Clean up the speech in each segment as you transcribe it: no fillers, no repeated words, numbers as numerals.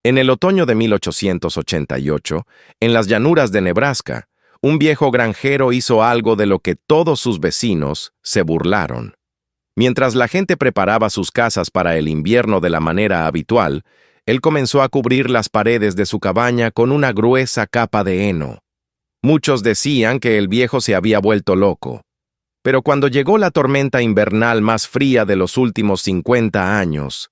En el otoño de 1888, en las llanuras de Nebraska, un viejo granjero hizo algo de lo que todos sus vecinos se burlaron. Mientras la gente preparaba sus casas para el invierno de la manera habitual, él comenzó a cubrir las paredes de su cabaña con una gruesa capa de heno. Muchos decían que el viejo se había vuelto loco. Pero cuando llegó la tormenta invernal más fría de los últimos 50 años,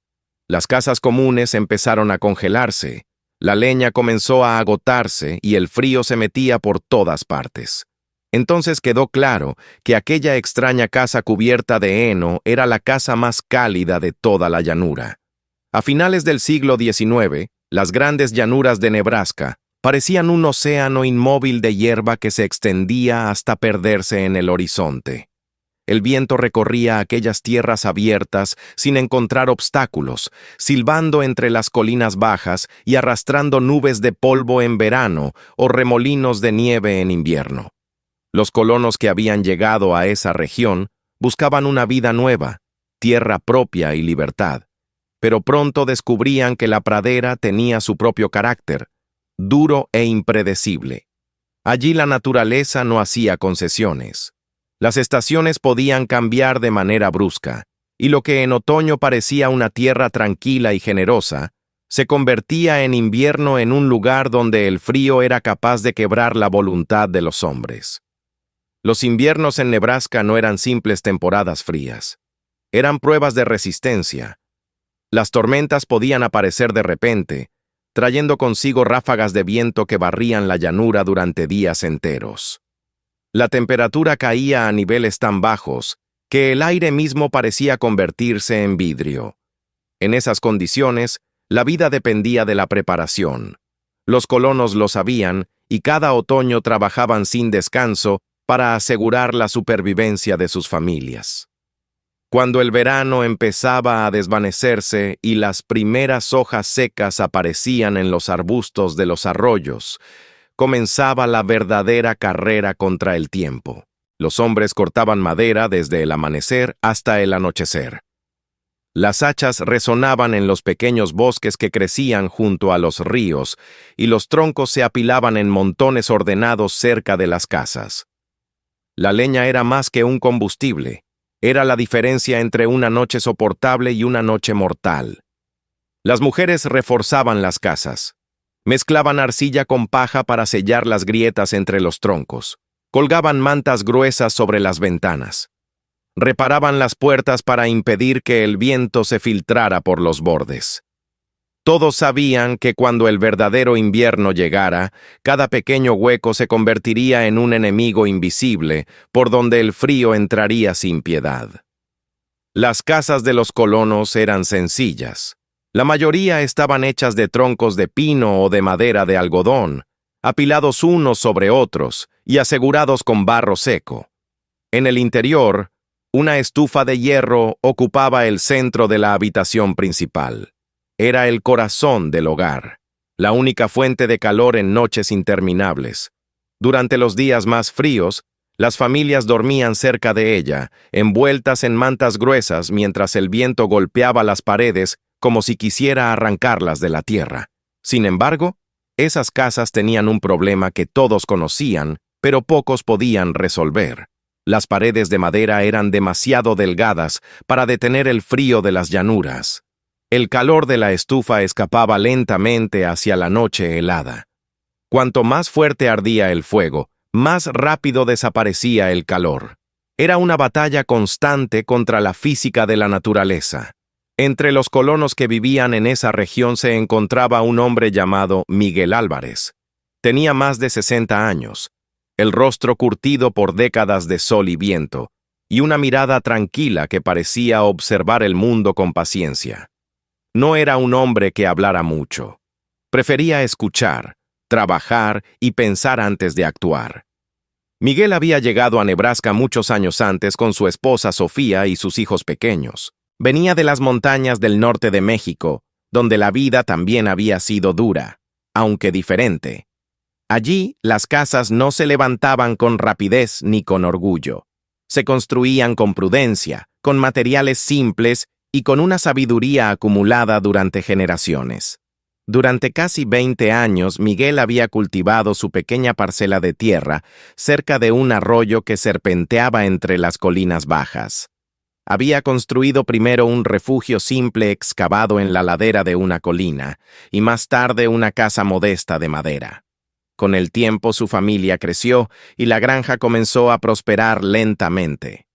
las casas comunes empezaron a congelarse, la leña comenzó a agotarse y el frío se metía por todas partes. Entonces quedó claro que aquella extraña casa cubierta de heno era la casa más cálida de toda la llanura. A finales del siglo XIX, las grandes llanuras de Nebraska parecían un océano inmóvil de hierba que se extendía hasta perderse en el horizonte. El viento recorría aquellas tierras abiertas sin encontrar obstáculos, silbando entre las colinas bajas y arrastrando nubes de polvo en verano o remolinos de nieve en invierno. Los colonos que habían llegado a esa región buscaban una vida nueva, tierra propia y libertad, pero pronto descubrían que la pradera tenía su propio carácter, duro e impredecible. Allí la naturaleza no hacía concesiones. Las estaciones podían cambiar de manera brusca, y lo que en otoño parecía una tierra tranquila y generosa, se convertía en invierno en un lugar donde el frío era capaz de quebrar la voluntad de los hombres. Los inviernos en Nebraska no eran simples temporadas frías. Eran pruebas de resistencia. Las tormentas podían aparecer de repente, trayendo consigo ráfagas de viento que barrían la llanura durante días enteros. La temperatura caía a niveles tan bajos que el aire mismo parecía convertirse en vidrio. En esas condiciones, la vida dependía de la preparación. Los colonos lo sabían y cada otoño trabajaban sin descanso para asegurar la supervivencia de sus familias. Cuando el verano empezaba a desvanecerse y las primeras hojas secas aparecían en los arbustos de los arroyos, comenzaba la verdadera carrera contra el tiempo. Los hombres cortaban madera desde el amanecer hasta el anochecer. Las hachas resonaban en los pequeños bosques que crecían junto a los ríos y los troncos se apilaban en montones ordenados cerca de las casas. La leña era más que un combustible, era la diferencia entre una noche soportable y una noche mortal. Las mujeres reforzaban las casas. Mezclaban arcilla con paja para sellar las grietas entre los troncos. Colgaban mantas gruesas sobre las ventanas. Reparaban las puertas para impedir que el viento se filtrara por los bordes. Todos sabían que cuando el verdadero invierno llegara, cada pequeño hueco se convertiría en un enemigo invisible por donde el frío entraría sin piedad. Las casas de los colonos eran sencillas. La mayoría estaban hechas de troncos de pino o de madera de algodón, apilados unos sobre otros y asegurados con barro seco. En el interior, una estufa de hierro ocupaba el centro de la habitación principal. Era el corazón del hogar, la única fuente de calor en noches interminables. Durante los días más fríos, las familias dormían cerca de ella, envueltas en mantas gruesas mientras el viento golpeaba las paredes como si quisiera arrancarlas de la tierra. Sin embargo, esas casas tenían un problema que todos conocían, pero pocos podían resolver. Las paredes de madera eran demasiado delgadas para detener el frío de las llanuras. El calor de la estufa escapaba lentamente hacia la noche helada. Cuanto más fuerte ardía el fuego, más rápido desaparecía el calor. Era una batalla constante contra la física de la naturaleza. Entre los colonos que vivían en esa región se encontraba un hombre llamado Miguel Álvarez. Tenía más de 60 años, el rostro curtido por décadas de sol y viento, y una mirada tranquila que parecía observar el mundo con paciencia. No era un hombre que hablara mucho. Prefería escuchar, trabajar y pensar antes de actuar. Miguel había llegado a Nebraska muchos años antes con su esposa Sofía y sus hijos pequeños. Venía de las montañas del norte de México, donde la vida también había sido dura, aunque diferente. Allí, las casas no se levantaban con rapidez ni con orgullo. Se construían con prudencia, con materiales simples y con una sabiduría acumulada durante generaciones. Durante casi 20 años, Miguel había cultivado su pequeña parcela de tierra cerca de un arroyo que serpenteaba entre las colinas bajas. Había construido primero un refugio simple excavado en la ladera de una colina, y más tarde una casa modesta de madera. Con el tiempo su familia creció y la granja comenzó a prosperar lentamente.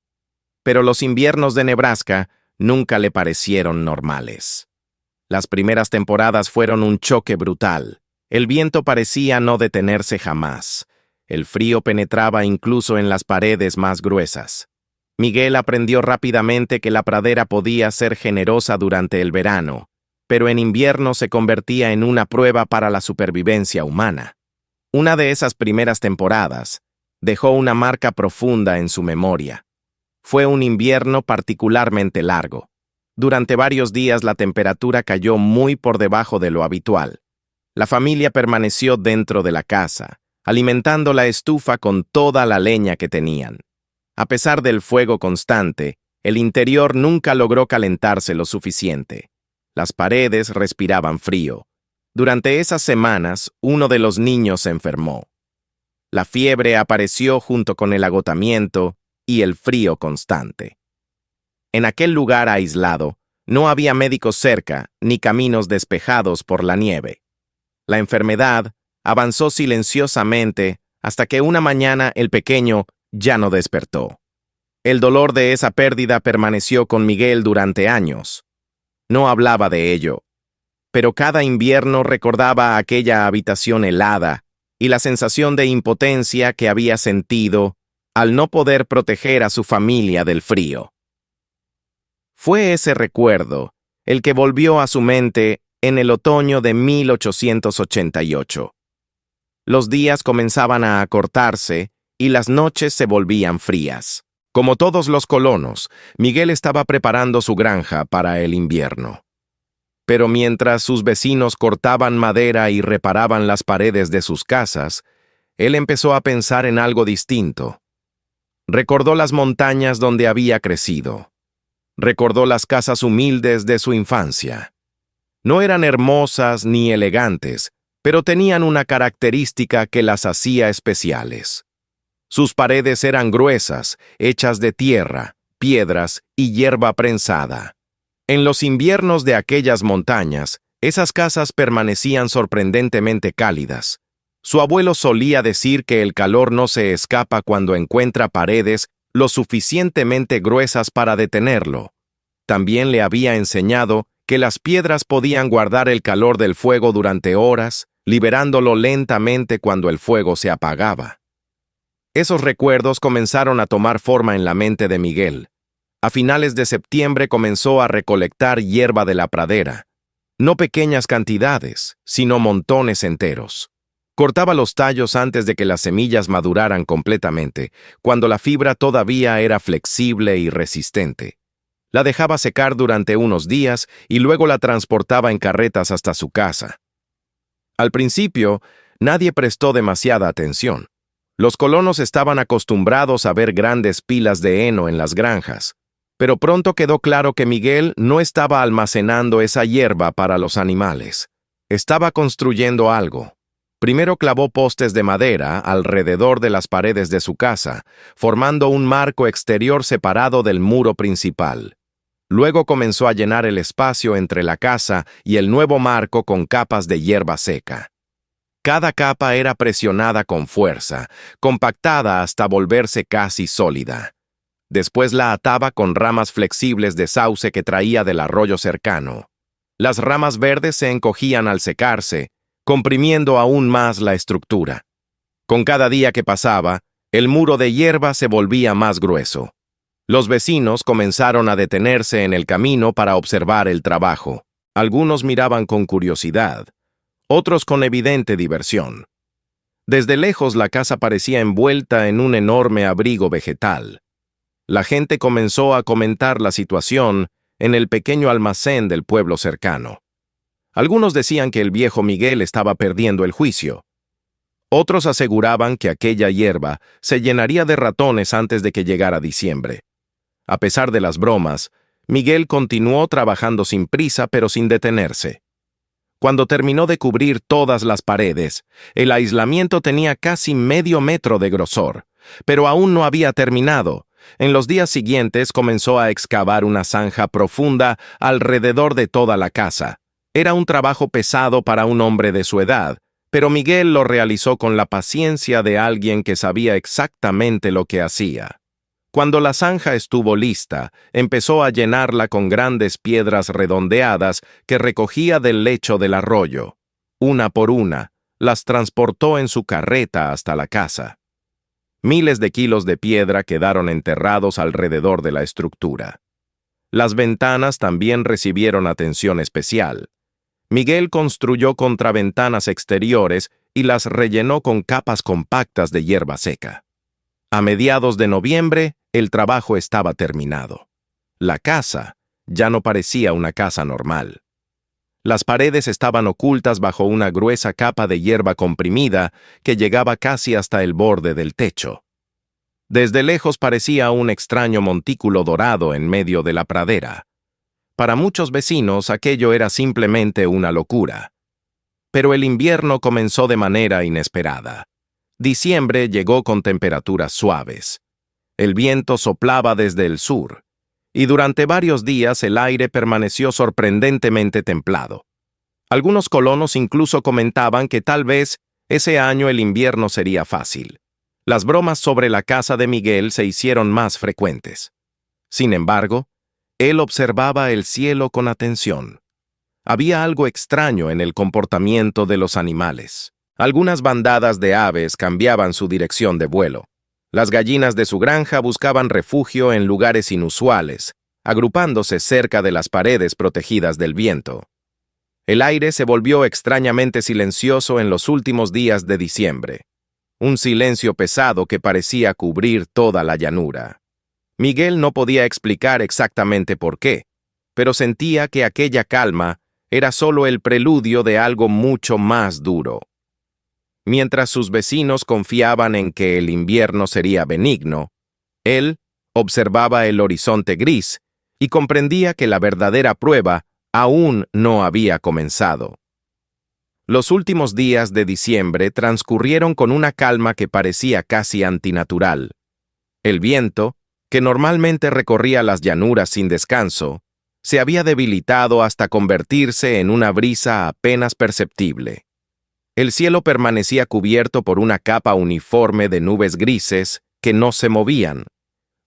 Pero los inviernos de Nebraska nunca le parecieron normales. Las primeras temporadas fueron un choque brutal. El viento parecía no detenerse jamás. El frío penetraba incluso en las paredes más gruesas. Miguel aprendió rápidamente que la pradera podía ser generosa durante el verano, pero en invierno se convertía en una prueba para la supervivencia humana. Una de esas primeras temporadas dejó una marca profunda en su memoria. Fue un invierno particularmente largo. Durante varios días la temperatura cayó muy por debajo de lo habitual. La familia permaneció dentro de la casa, alimentando la estufa con toda la leña que tenían. A pesar del fuego constante, el interior nunca logró calentarse lo suficiente. Las paredes respiraban frío. Durante esas semanas, uno de los niños se enfermó. La fiebre apareció junto con el agotamiento y el frío constante. En aquel lugar aislado, no había médicos cerca ni caminos despejados por la nieve. La enfermedad avanzó silenciosamente hasta que una mañana el pequeño ya no despertó. El dolor de esa pérdida permaneció con Miguel durante años. No hablaba de ello, pero cada invierno recordaba aquella habitación helada y la sensación de impotencia que había sentido al no poder proteger a su familia del frío. Fue ese recuerdo el que volvió a su mente en el otoño de 1888. Los días comenzaban a acortarse y las noches se volvían frías. Como todos los colonos, Miguel estaba preparando su granja para el invierno. Pero mientras sus vecinos cortaban madera y reparaban las paredes de sus casas, él empezó a pensar en algo distinto. Recordó las montañas donde había crecido. Recordó las casas humildes de su infancia. No eran hermosas ni elegantes, pero tenían una característica que las hacía especiales. Sus paredes eran gruesas, hechas de tierra, piedras y hierba prensada. En los inviernos de aquellas montañas, esas casas permanecían sorprendentemente cálidas. Su abuelo solía decir que el calor no se escapa cuando encuentra paredes lo suficientemente gruesas para detenerlo. También le había enseñado que las piedras podían guardar el calor del fuego durante horas, liberándolo lentamente cuando el fuego se apagaba. Esos recuerdos comenzaron a tomar forma en la mente de Miguel. A finales de septiembre comenzó a recolectar hierba de la pradera. No pequeñas cantidades, sino montones enteros. Cortaba los tallos antes de que las semillas maduraran completamente, cuando la fibra todavía era flexible y resistente. La dejaba secar durante unos días y luego la transportaba en carretas hasta su casa. Al principio, nadie prestó demasiada atención. Los colonos estaban acostumbrados a ver grandes pilas de heno en las granjas, pero pronto quedó claro que Miguel no estaba almacenando esa hierba para los animales. Estaba construyendo algo. Primero clavó postes de madera alrededor de las paredes de su casa, formando un marco exterior separado del muro principal. Luego comenzó a llenar el espacio entre la casa y el nuevo marco con capas de hierba seca. Cada capa era presionada con fuerza, compactada hasta volverse casi sólida. Después la ataba con ramas flexibles de sauce que traía del arroyo cercano. Las ramas verdes se encogían al secarse, comprimiendo aún más la estructura. Con cada día que pasaba, el muro de hierba se volvía más grueso. Los vecinos comenzaron a detenerse en el camino para observar el trabajo. Algunos miraban con curiosidad, otros con evidente diversión. Desde lejos la casa parecía envuelta en un enorme abrigo vegetal. La gente comenzó a comentar la situación en el pequeño almacén del pueblo cercano. Algunos decían que el viejo Miguel estaba perdiendo el juicio. Otros aseguraban que aquella hierba se llenaría de ratones antes de que llegara diciembre. A pesar de las bromas, Miguel continuó trabajando sin prisa pero sin detenerse. Cuando terminó de cubrir todas las paredes, el aislamiento tenía casi medio metro de grosor, pero aún no había terminado. En los días siguientes comenzó a excavar una zanja profunda alrededor de toda la casa. Era un trabajo pesado para un hombre de su edad, pero Miguel lo realizó con la paciencia de alguien que sabía exactamente lo que hacía. Cuando la zanja estuvo lista, empezó a llenarla con grandes piedras redondeadas que recogía del lecho del arroyo. Una por una, las transportó en su carreta hasta la casa. Miles de kilos de piedra quedaron enterrados alrededor de la estructura. Las ventanas también recibieron atención especial. Miguel construyó contraventanas exteriores y las rellenó con capas compactas de hierba seca. A mediados de noviembre, el trabajo estaba terminado. La casa ya no parecía una casa normal. Las paredes estaban ocultas bajo una gruesa capa de hierba comprimida que llegaba casi hasta el borde del techo. Desde lejos parecía un extraño montículo dorado en medio de la pradera. Para muchos vecinos aquello era simplemente una locura. Pero el invierno comenzó de manera inesperada. Diciembre llegó con temperaturas suaves. El viento soplaba desde el sur, y durante varios días el aire permaneció sorprendentemente templado. Algunos colonos incluso comentaban que tal vez ese año el invierno sería fácil. Las bromas sobre la casa de Miguel se hicieron más frecuentes. Sin embargo, él observaba el cielo con atención. Había algo extraño en el comportamiento de los animales. Algunas bandadas de aves cambiaban su dirección de vuelo. Las gallinas de su granja buscaban refugio en lugares inusuales, agrupándose cerca de las paredes protegidas del viento. El aire se volvió extrañamente silencioso en los últimos días de diciembre. Un silencio pesado que parecía cubrir toda la llanura. Miguel no podía explicar exactamente por qué, pero sentía que aquella calma era solo el preludio de algo mucho más duro. Mientras sus vecinos confiaban en que el invierno sería benigno, él observaba el horizonte gris y comprendía que la verdadera prueba aún no había comenzado. Los últimos días de diciembre transcurrieron con una calma que parecía casi antinatural. El viento, que normalmente recorría las llanuras sin descanso, se había debilitado hasta convertirse en una brisa apenas perceptible. El cielo permanecía cubierto por una capa uniforme de nubes grises que no se movían,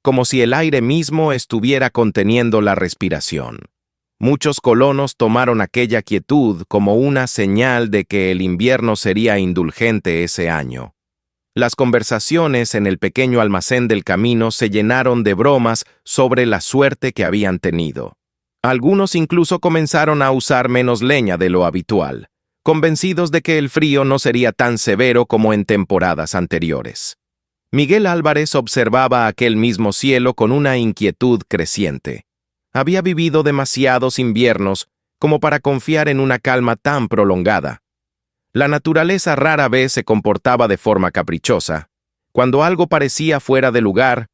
como si el aire mismo estuviera conteniendo la respiración. Muchos colonos tomaron aquella quietud como una señal de que el invierno sería indulgente ese año. Las conversaciones en el pequeño almacén del camino se llenaron de bromas sobre la suerte que habían tenido. Algunos incluso comenzaron a usar menos leña de lo habitual, convencidos de que el frío no sería tan severo como en temporadas anteriores. Miguel Álvarez observaba aquel mismo cielo con una inquietud creciente. Había vivido demasiados inviernos como para confiar en una calma tan prolongada. La naturaleza rara vez se comportaba de forma caprichosa. Cuando algo parecía fuera de lugar,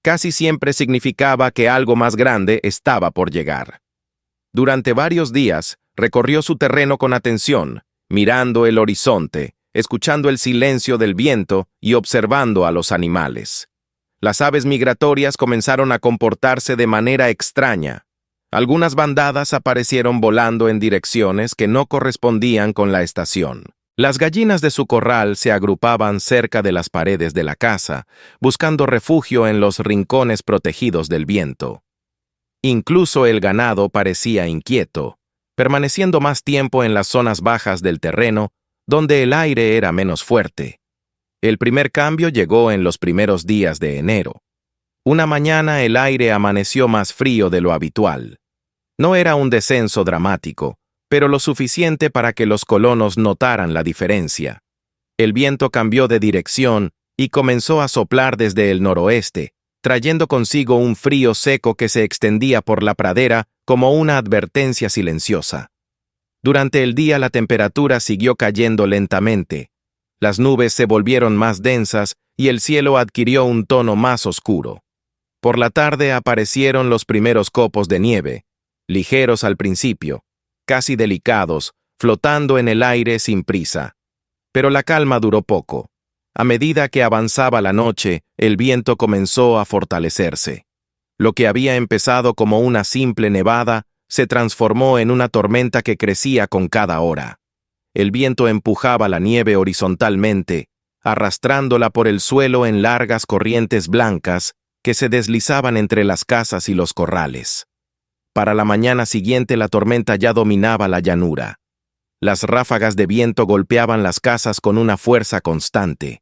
casi siempre significaba que algo más grande estaba por llegar. Durante varios días, recorrió su terreno con atención, mirando el horizonte, escuchando el silencio del viento y observando a los animales. Las aves migratorias comenzaron a comportarse de manera extraña. Algunas bandadas aparecieron volando en direcciones que no correspondían con la estación. Las gallinas de su corral se agrupaban cerca de las paredes de la casa, buscando refugio en los rincones protegidos del viento. Incluso el ganado parecía inquieto, permaneciendo más tiempo en las zonas bajas del terreno, donde el aire era menos fuerte. El primer cambio llegó en los primeros días de enero. Una mañana el aire amaneció más frío de lo habitual. No era un descenso dramático, pero lo suficiente para que los colonos notaran la diferencia. El viento cambió de dirección y comenzó a soplar desde el noroeste, trayendo consigo un frío seco que se extendía por la pradera como una advertencia silenciosa. Durante el día la temperatura siguió cayendo lentamente. Las nubes se volvieron más densas y el cielo adquirió un tono más oscuro. Por la tarde aparecieron los primeros copos de nieve, ligeros al principio, casi delicados, flotando en el aire sin prisa. Pero la calma duró poco. A medida que avanzaba la noche, el viento comenzó a fortalecerse. Lo que había empezado como una simple nevada se transformó en una tormenta que crecía con cada hora. El viento empujaba la nieve horizontalmente, arrastrándola por el suelo en largas corrientes blancas que se deslizaban entre las casas y los corrales. Para la mañana siguiente la tormenta ya dominaba la llanura. Las ráfagas de viento golpeaban las casas con una fuerza constante.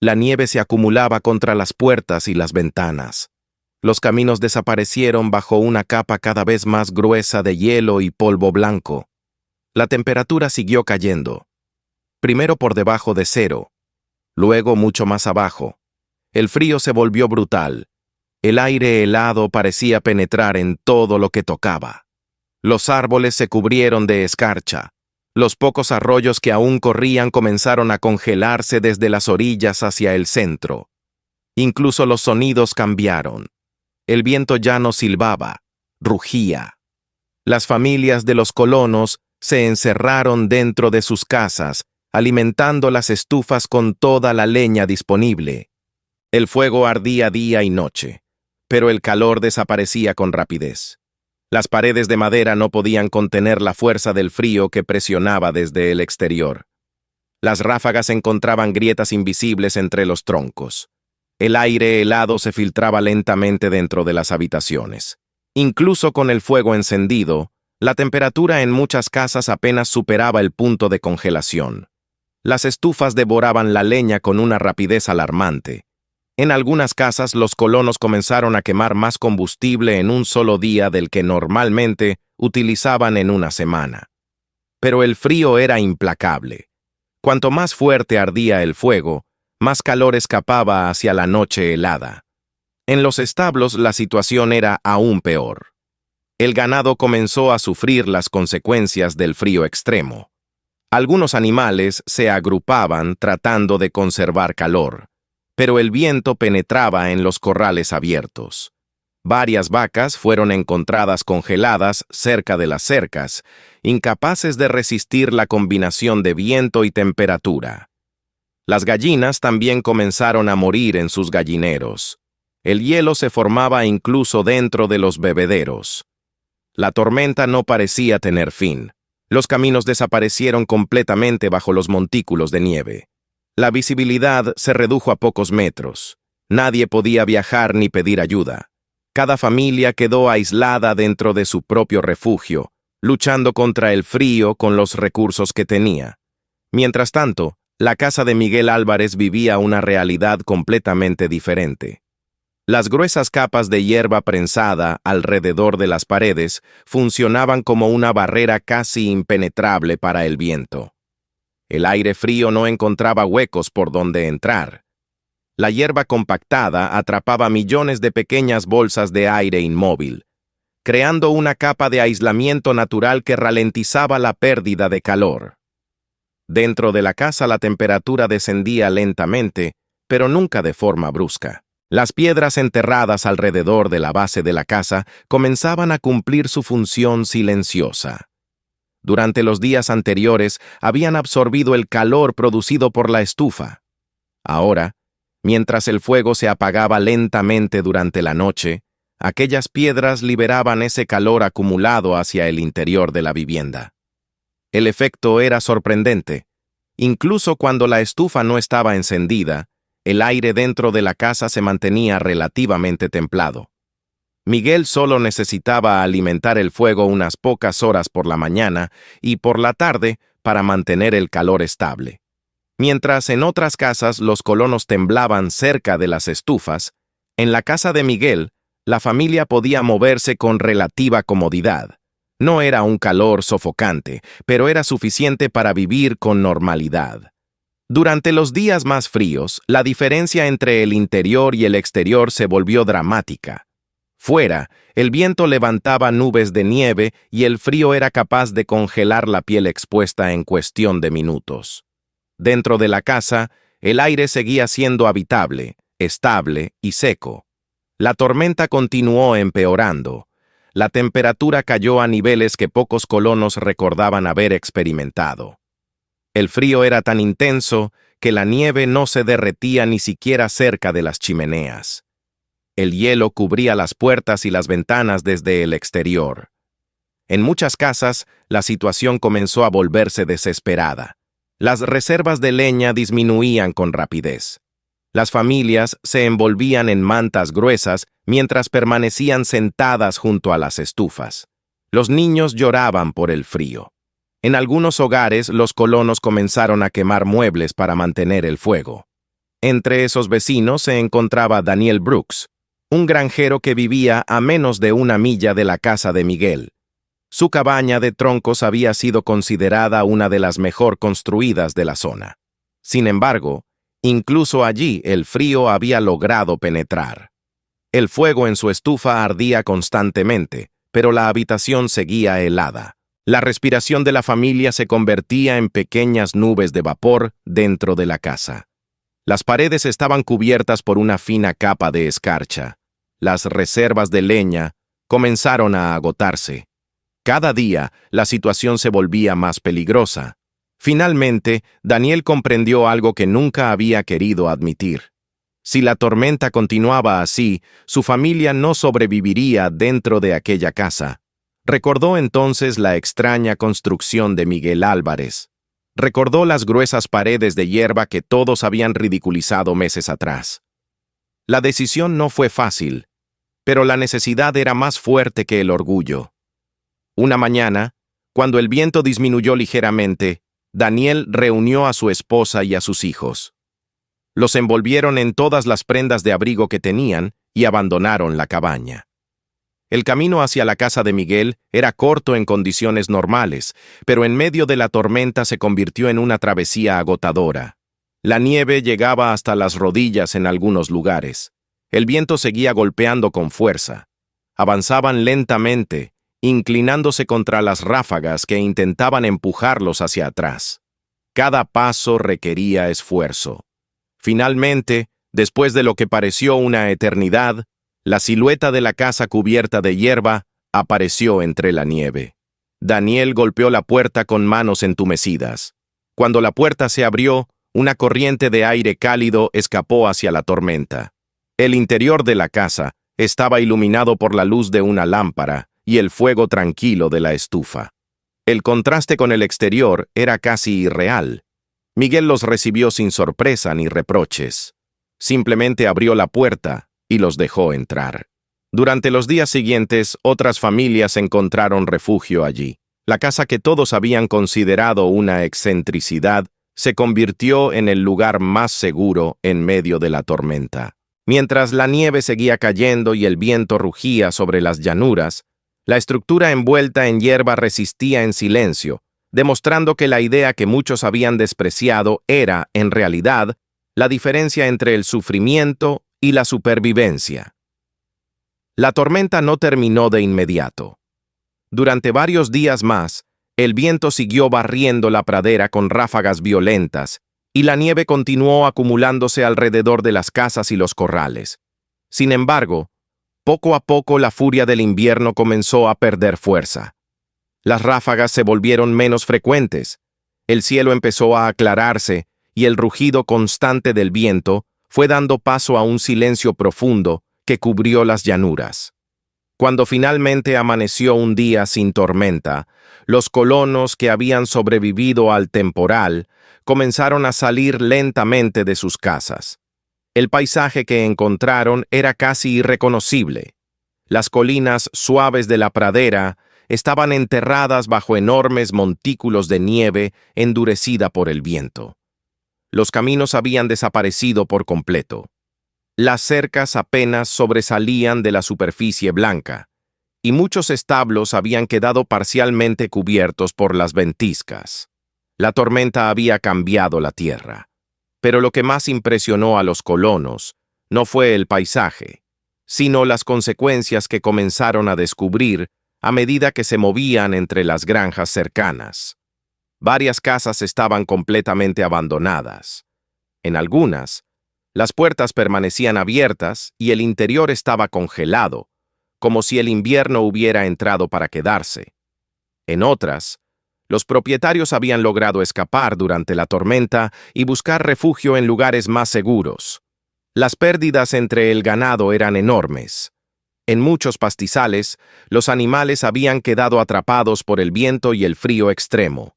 La nieve se acumulaba contra las puertas y las ventanas. Los caminos desaparecieron bajo una capa cada vez más gruesa de hielo y polvo blanco. La temperatura siguió cayendo. Primero por debajo de cero, luego mucho más abajo. El frío se volvió brutal. El aire helado parecía penetrar en todo lo que tocaba. Los árboles se cubrieron de escarcha. Los pocos arroyos que aún corrían comenzaron a congelarse desde las orillas hacia el centro. Incluso los sonidos cambiaron. El viento ya no silbaba, rugía. Las familias de los colonos se encerraron dentro de sus casas, alimentando las estufas con toda la leña disponible. El fuego ardía día y noche, pero el calor desaparecía con rapidez. Las paredes de madera no podían contener la fuerza del frío que presionaba desde el exterior. Las ráfagas encontraban grietas invisibles entre los troncos. El aire helado se filtraba lentamente dentro de las habitaciones. Incluso con el fuego encendido, la temperatura en muchas casas apenas superaba el punto de congelación. Las estufas devoraban la leña con una rapidez alarmante. En algunas casas los colonos comenzaron a quemar más combustible en un solo día del que normalmente utilizaban en una semana. Pero el frío era implacable. Cuanto más fuerte ardía el fuego, más calor escapaba hacia la noche helada. En los establos la situación era aún peor. El ganado comenzó a sufrir las consecuencias del frío extremo. Algunos animales se agrupaban tratando de conservar calor, pero el viento penetraba en los corrales abiertos. Varias vacas fueron encontradas congeladas cerca de las cercas, incapaces de resistir la combinación de viento y temperatura. Las gallinas también comenzaron a morir en sus gallineros. El hielo se formaba incluso dentro de los bebederos. La tormenta no parecía tener fin. Los caminos desaparecieron completamente bajo los montículos de nieve. La visibilidad se redujo a pocos metros. Nadie podía viajar ni pedir ayuda. Cada familia quedó aislada dentro de su propio refugio, luchando contra el frío con los recursos que tenía. Mientras tanto, la casa de Miguel Álvarez vivía una realidad completamente diferente. Las gruesas capas de hierba prensada alrededor de las paredes funcionaban como una barrera casi impenetrable para el viento. El aire frío no encontraba huecos por donde entrar. La hierba compactada atrapaba millones de pequeñas bolsas de aire inmóvil, creando una capa de aislamiento natural que ralentizaba la pérdida de calor. Dentro de la casa la temperatura descendía lentamente, pero nunca de forma brusca. Las piedras enterradas alrededor de la base de la casa comenzaban a cumplir su función silenciosa. Durante los días anteriores habían absorbido el calor producido por la estufa. Ahora, mientras el fuego se apagaba lentamente durante la noche, aquellas piedras liberaban ese calor acumulado hacia el interior de la vivienda. El efecto era sorprendente. Incluso cuando la estufa no estaba encendida, el aire dentro de la casa se mantenía relativamente templado. Miguel solo necesitaba alimentar el fuego unas pocas horas por la mañana y por la tarde para mantener el calor estable. Mientras en otras casas los colonos temblaban cerca de las estufas, en la casa de Miguel, la familia podía moverse con relativa comodidad. No era un calor sofocante, pero era suficiente para vivir con normalidad. Durante los días más fríos, la diferencia entre el interior y el exterior se volvió dramática. Fuera, el viento levantaba nubes de nieve y el frío era capaz de congelar la piel expuesta en cuestión de minutos. Dentro de la casa, el aire seguía siendo habitable, estable y seco. La tormenta continuó empeorando. la temperatura cayó a niveles que pocos colonos recordaban haber experimentado. El frío era tan intenso que la nieve no se derretía ni siquiera cerca de las chimeneas. El hielo cubría las puertas y las ventanas desde el exterior. En muchas casas, la situación comenzó a volverse desesperada. Las reservas de leña disminuían con rapidez. Las familias se envolvían en mantas gruesas mientras permanecían sentadas junto a las estufas. Los niños lloraban por el frío. En algunos hogares, los colonos comenzaron a quemar muebles para mantener el fuego. Entre esos vecinos se encontraba Daniel Brooks, un granjero que vivía a menos de 1 milla de la casa de Miguel. Su cabaña de troncos había sido considerada una de las mejor construidas de la zona. Sin embargo, incluso allí el frío había logrado penetrar. El fuego en su estufa ardía constantemente, pero la habitación seguía helada. La respiración de la familia se convertía en pequeñas nubes de vapor dentro de la casa. Las paredes estaban cubiertas por una fina capa de escarcha. Las reservas de leña comenzaron a agotarse. Cada día, la situación se volvía más peligrosa. Finalmente, Daniel comprendió algo que nunca había querido admitir. Si la tormenta continuaba así, su familia no sobreviviría dentro de aquella casa. Recordó entonces la extraña construcción de Miguel Álvarez. Recordó las gruesas paredes de hierba que todos habían ridiculizado meses atrás. La decisión no fue fácil, pero la necesidad era más fuerte que el orgullo. Una mañana, cuando el viento disminuyó ligeramente, Daniel reunió a su esposa y a sus hijos. Los envolvieron en todas las prendas de abrigo que tenían y abandonaron la cabaña. El camino hacia la casa de Miguel era corto en condiciones normales, pero en medio de la tormenta se convirtió en una travesía agotadora. La nieve llegaba hasta las rodillas en algunos lugares. El viento seguía golpeando con fuerza. Avanzaban lentamente, inclinándose contra las ráfagas que intentaban empujarlos hacia atrás. Cada paso requería esfuerzo. Finalmente, después de lo que pareció una eternidad, la silueta de la casa cubierta de hierba apareció entre la nieve. Daniel golpeó la puerta con manos entumecidas. Cuando la puerta se abrió, una corriente de aire cálido escapó hacia la tormenta. El interior de la casa estaba iluminado por la luz de una lámpara y el fuego tranquilo de la estufa. El contraste con el exterior era casi irreal. Miguel los recibió sin sorpresa ni reproches. Simplemente abrió la puerta y los dejó entrar. Durante los días siguientes, otras familias encontraron refugio allí. La casa que todos habían considerado una excentricidad se convirtió en el lugar más seguro en medio de la tormenta. Mientras la nieve seguía cayendo y el viento rugía sobre las llanuras, la estructura envuelta en hierba resistía en silencio, demostrando que la idea que muchos habían despreciado era, en realidad, la diferencia entre el sufrimiento y la supervivencia. La tormenta no terminó de inmediato. Durante varios días más, el viento siguió barriendo la pradera con ráfagas violentas, y la nieve continuó acumulándose alrededor de las casas y los corrales. Sin embargo, poco a poco la furia del invierno comenzó a perder fuerza. Las ráfagas se volvieron menos frecuentes, el cielo empezó a aclararse y el rugido constante del viento fue dando paso a un silencio profundo que cubrió las llanuras. Cuando finalmente amaneció un día sin tormenta, los colonos que habían sobrevivido al temporal comenzaron a salir lentamente de sus casas. El paisaje que encontraron era casi irreconocible. Las colinas suaves de la pradera estaban enterradas bajo enormes montículos de nieve endurecida por el viento. Los caminos habían desaparecido por completo. Las cercas apenas sobresalían de la superficie blanca, y muchos establos habían quedado parcialmente cubiertos por las ventiscas. La tormenta había cambiado la tierra. Pero lo que más impresionó a los colonos no fue el paisaje, sino las consecuencias que comenzaron a descubrir a medida que se movían entre las granjas cercanas. Varias casas estaban completamente abandonadas. En algunas, las puertas permanecían abiertas y el interior estaba congelado, como si el invierno hubiera entrado para quedarse. En otras, los propietarios habían logrado escapar durante la tormenta y buscar refugio en lugares más seguros. Las pérdidas entre el ganado eran enormes. En muchos pastizales, los animales habían quedado atrapados por el viento y el frío extremo.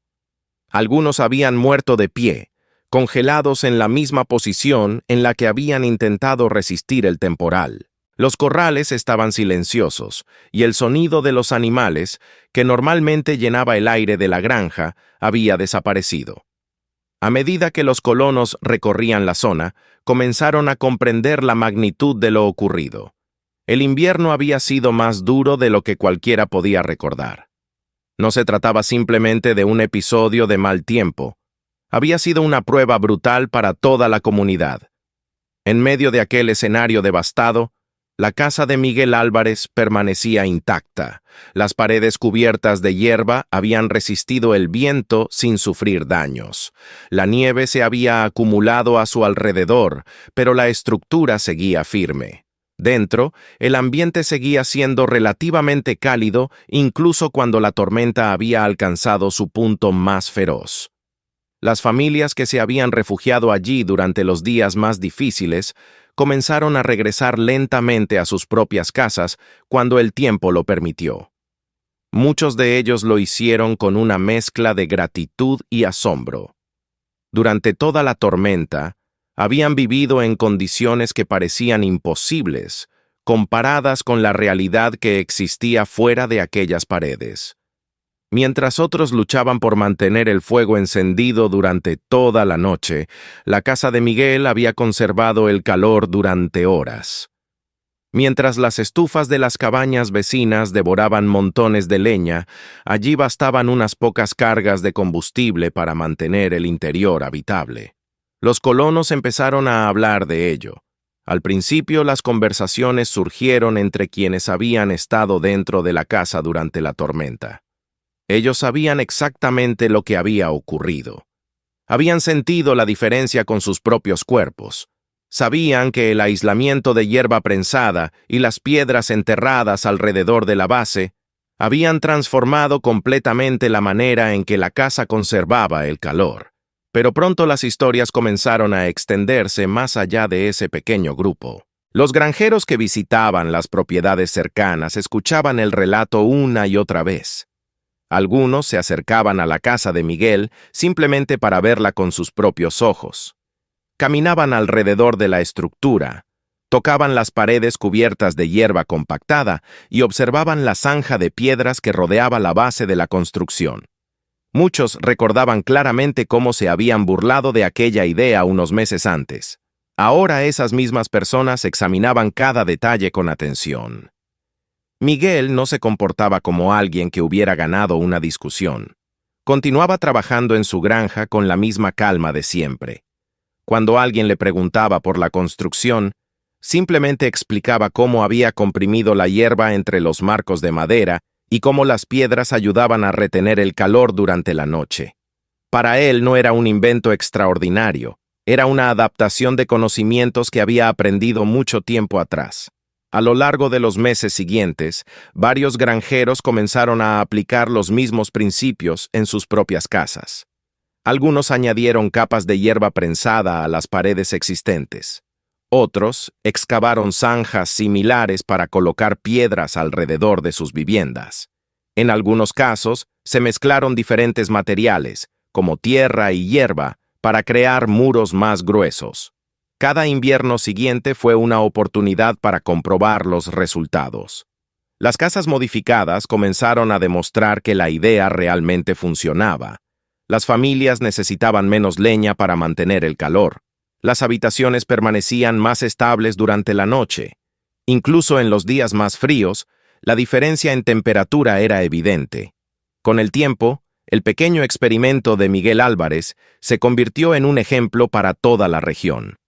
Algunos habían muerto de pie, congelados en la misma posición en la que habían intentado resistir el temporal. Los corrales estaban silenciosos, y el sonido de los animales, que normalmente llenaba el aire de la granja, había desaparecido. A medida que los colonos recorrían la zona, comenzaron a comprender la magnitud de lo ocurrido. El invierno había sido más duro de lo que cualquiera podía recordar. No se trataba simplemente de un episodio de mal tiempo. Había sido una prueba brutal para toda la comunidad. En medio de aquel escenario devastado, la casa de Miguel Álvarez permanecía intacta. Las paredes cubiertas de hierba habían resistido el viento sin sufrir daños. La nieve se había acumulado a su alrededor, pero la estructura seguía firme. Dentro, el ambiente seguía siendo relativamente cálido, incluso cuando la tormenta había alcanzado su punto más feroz. Las familias que se habían refugiado allí durante los días más difíciles comenzaron a regresar lentamente a sus propias casas cuando el tiempo lo permitió. Muchos de ellos lo hicieron con una mezcla de gratitud y asombro. Durante toda la tormenta, habían vivido en condiciones que parecían imposibles, comparadas con la realidad que existía fuera de aquellas paredes. Mientras otros luchaban por mantener el fuego encendido durante toda la noche, la casa de Miguel había conservado el calor durante horas. Mientras las estufas de las cabañas vecinas devoraban montones de leña, allí bastaban unas pocas cargas de combustible para mantener el interior habitable. Los colonos empezaron a hablar de ello. Al principio, las conversaciones surgieron entre quienes habían estado dentro de la casa durante la tormenta. Ellos sabían exactamente lo que había ocurrido. Habían sentido la diferencia con sus propios cuerpos. Sabían que el aislamiento de hierba prensada y las piedras enterradas alrededor de la base habían transformado completamente la manera en que la casa conservaba el calor. Pero pronto las historias comenzaron a extenderse más allá de ese pequeño grupo. Los granjeros que visitaban las propiedades cercanas escuchaban el relato una y otra vez. Algunos se acercaban a la casa de Miguel simplemente para verla con sus propios ojos. Caminaban alrededor de la estructura, tocaban las paredes cubiertas de hierba compactada y observaban la zanja de piedras que rodeaba la base de la construcción. Muchos recordaban claramente cómo se habían burlado de aquella idea unos meses antes. Ahora esas mismas personas examinaban cada detalle con atención. Miguel no se comportaba como alguien que hubiera ganado una discusión. Continuaba trabajando en su granja con la misma calma de siempre. Cuando alguien le preguntaba por la construcción, simplemente explicaba cómo había comprimido la hierba entre los marcos de madera y cómo las piedras ayudaban a retener el calor durante la noche. Para él no era un invento extraordinario, era una adaptación de conocimientos que había aprendido mucho tiempo atrás. A lo largo de los meses siguientes, varios granjeros comenzaron a aplicar los mismos principios en sus propias casas. Algunos añadieron capas de hierba prensada a las paredes existentes. Otros excavaron zanjas similares para colocar piedras alrededor de sus viviendas. En algunos casos, se mezclaron diferentes materiales, como tierra y hierba, para crear muros más gruesos. Cada invierno siguiente fue una oportunidad para comprobar los resultados. Las casas modificadas comenzaron a demostrar que la idea realmente funcionaba. Las familias necesitaban menos leña para mantener el calor. Las habitaciones permanecían más estables durante la noche. Incluso en los días más fríos, la diferencia en temperatura era evidente. Con el tiempo, el pequeño experimento de Miguel Álvarez se convirtió en un ejemplo para toda la región.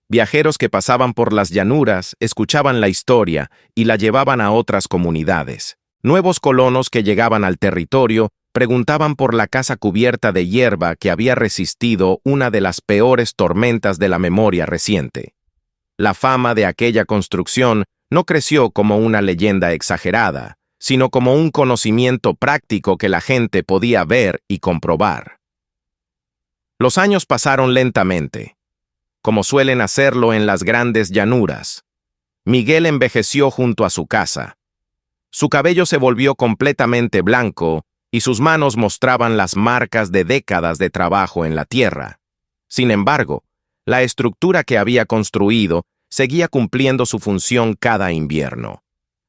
Viajeros que pasaban por las llanuras escuchaban la historia y la llevaban a otras comunidades. Nuevos colonos que llegaban al territorio preguntaban por la casa cubierta de hierba que había resistido una de las peores tormentas de la memoria reciente. La fama de aquella construcción no creció como una leyenda exagerada, sino como un conocimiento práctico que la gente podía ver y comprobar. Los años pasaron lentamente, como suelen hacerlo en las grandes llanuras. Miguel envejeció junto a su casa. Su cabello se volvió completamente blanco y sus manos mostraban las marcas de décadas de trabajo en la tierra. Sin embargo, la estructura que había construido seguía cumpliendo su función cada invierno.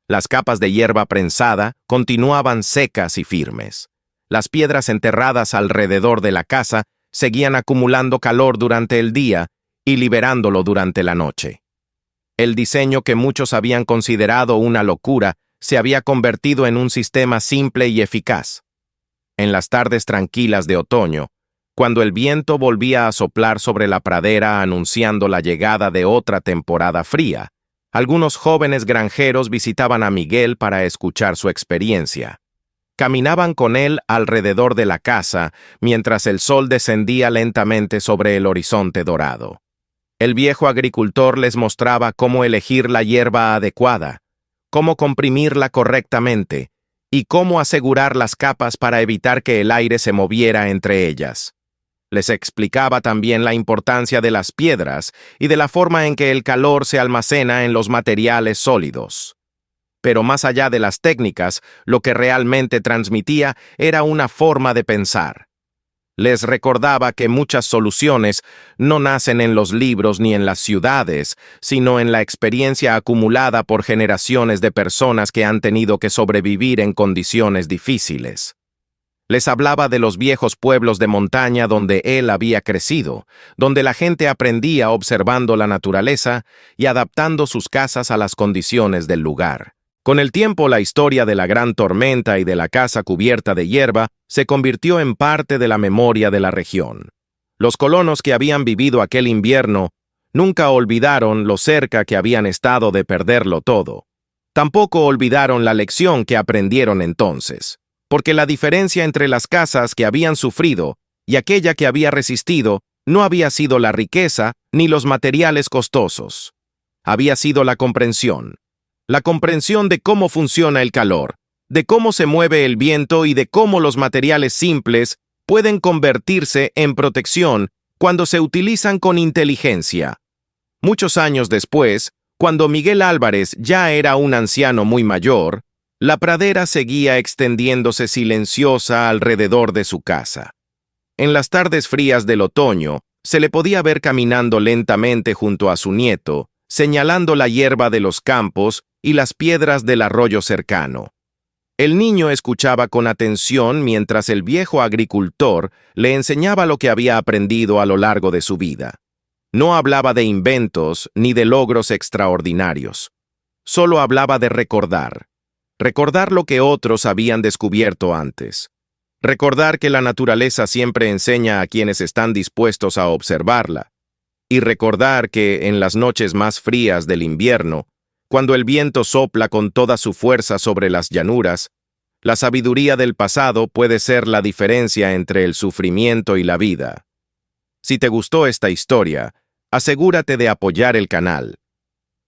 Las capas de hierba prensada continuaban secas y firmes. Las piedras enterradas alrededor de la casa seguían acumulando calor durante el día y liberándolo durante la noche. El diseño que muchos habían considerado una locura se había convertido en un sistema simple y eficaz. En las tardes tranquilas de otoño, cuando el viento volvía a soplar sobre la pradera anunciando la llegada de otra temporada fría, algunos jóvenes granjeros visitaban a Miguel para escuchar su experiencia. Caminaban con él alrededor de la casa mientras el sol descendía lentamente sobre el horizonte dorado. El viejo agricultor les mostraba cómo elegir la hierba adecuada, cómo comprimirla correctamente y cómo asegurar las capas para evitar que el aire se moviera entre ellas. Les explicaba también la importancia de las piedras y de la forma en que el calor se almacena en los materiales sólidos. Pero más allá de las técnicas, lo que realmente transmitía era una forma de pensar. Les recordaba que muchas soluciones no nacen en los libros ni en las ciudades, sino en la experiencia acumulada por generaciones de personas que han tenido que sobrevivir en condiciones difíciles. Les hablaba de los viejos pueblos de montaña donde él había crecido, donde la gente aprendía observando la naturaleza y adaptando sus casas a las condiciones del lugar. Con el tiempo, la historia de la gran tormenta y de la casa cubierta de hierba se convirtió en parte de la memoria de la región. Los colonos que habían vivido aquel invierno nunca olvidaron lo cerca que habían estado de perderlo todo. Tampoco olvidaron la lección que aprendieron entonces, porque la diferencia entre las casas que habían sufrido y aquella que había resistido no había sido la riqueza ni los materiales costosos. Había sido la comprensión de cómo funciona el calor, de cómo se mueve el viento y de cómo los materiales simples pueden convertirse en protección cuando se utilizan con inteligencia. Muchos años después, cuando Miguel Álvarez ya era un anciano muy mayor, la pradera seguía extendiéndose silenciosa alrededor de su casa. En las tardes frías del otoño, se le podía ver caminando lentamente junto a su nieto, señalando la hierba de los campos y las piedras del arroyo cercano. El niño escuchaba con atención mientras el viejo agricultor le enseñaba lo que había aprendido a lo largo de su vida. No hablaba de inventos ni de logros extraordinarios. Solo hablaba de recordar lo que otros habían descubierto antes. Recordar que la naturaleza siempre enseña a quienes están dispuestos a observarla. Y recordar que en las noches más frías del invierno, cuando el viento sopla con toda su fuerza sobre las llanuras, la sabiduría del pasado puede ser la diferencia entre el sufrimiento y la vida. Si te gustó esta historia, asegúrate de apoyar el canal.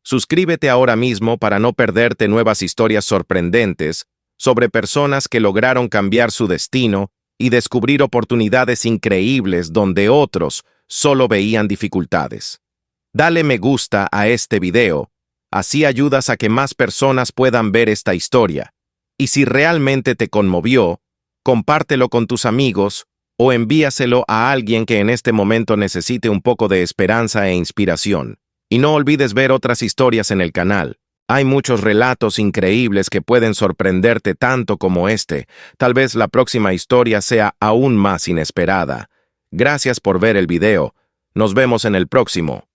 Suscríbete ahora mismo para no perderte nuevas historias sorprendentes sobre personas que lograron cambiar su destino y descubrir oportunidades increíbles donde otros solo veían dificultades. Dale me gusta a este video. Así ayudas a que más personas puedan ver esta historia. Y si realmente te conmovió, compártelo con tus amigos o envíaselo a alguien que en este momento necesite un poco de esperanza e inspiración. Y no olvides ver otras historias en el canal. Hay muchos relatos increíbles que pueden sorprenderte tanto como este. Tal vez la próxima historia sea aún más inesperada. Gracias por ver el video. Nos vemos en el próximo.